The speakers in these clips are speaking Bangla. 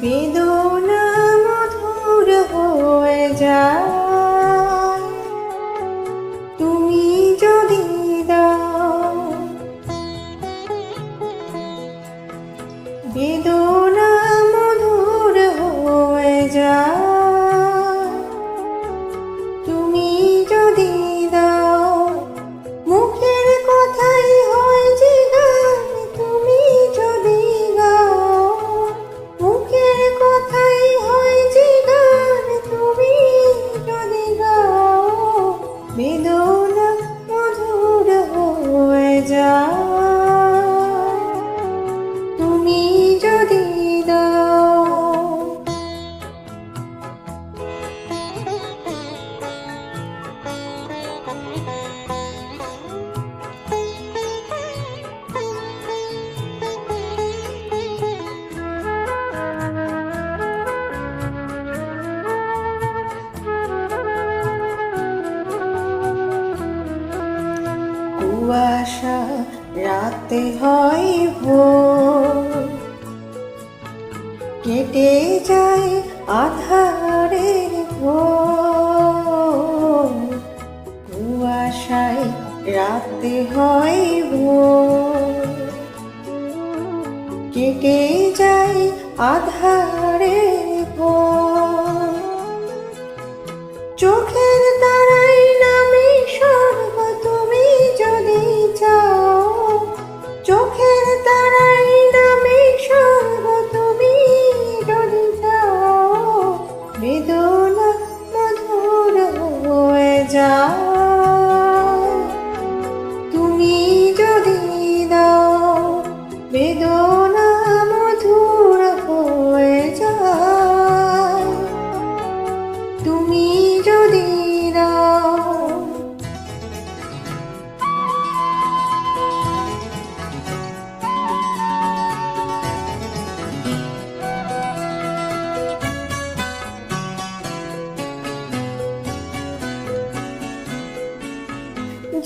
বেদনা মধুর হয়ে যায় তুমি যদি দাও। বেদনা মধুর হয়ে যায় তুমি যদি দাও। মুখের কথাই হয় যে গান তুমি যদি গাও। মুখের কথাই হয় যে গান তুমি যদি গাও। বেদনা মধুর হয়ে যায় তুমি যদি দাও। কুয়াশা রাতে হয় ভোর, কেটে যায় আধারের ঘোর। কুয়াশায় রাতে হয় ভোর, কেটে যায় আধারের ঘোর। চোখের তারাই নামে স্বর্গ তুমি যদি চাও। চোখের তারাই নামে স্বর্গ তুমি যদি চাও। বেদনা মধুর হয়ে যায় তুমি যদি দাও। বেদনা মধুর হয়ে যায় তুমি যদি দাও।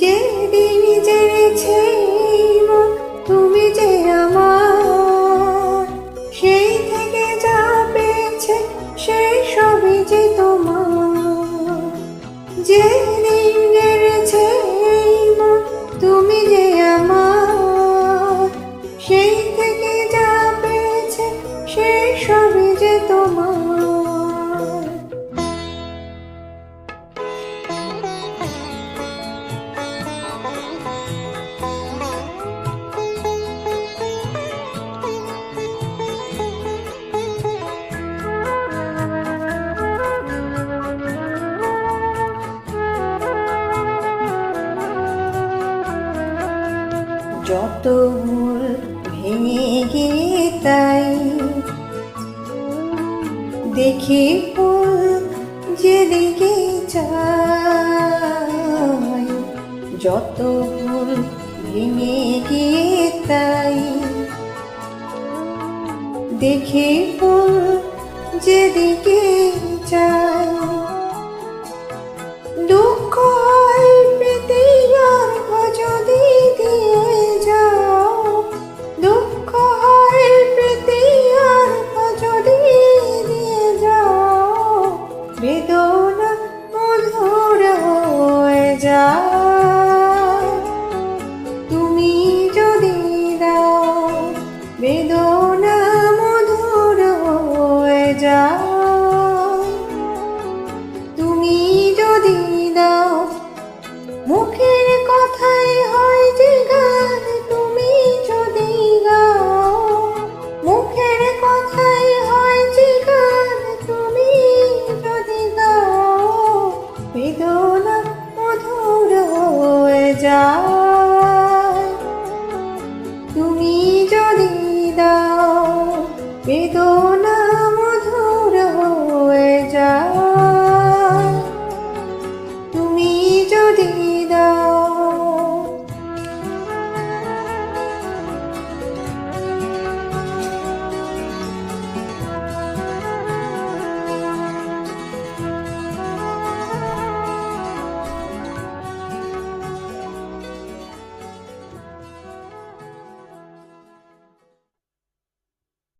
যেদিন জেনেছে মন তুমি যে আমার, সেই থেকে যা পেয়েছে সেই সবই যে তোমার। যেদিন জেনেছে মন তুমি যে আমার, সেই থেকে যা পেয়েছে সেই সবই যে তোমার। যত ভুল ভেঙে গিয়ে তাই দেখি ফুল যেদিকে চাই। যত ভুল ভেঙে গিয়ে তাই দেখি ফুল যেদিকে চাই। দুঃখ হয় পেতে অর্ঘ যদি দিয়ে যাও। দুঃখ হয় পেতে অর্ঘ যদি দিয়ে যাও। বেদনা মধুর হয়ে যায় তুমি যদি দাও। বেদনা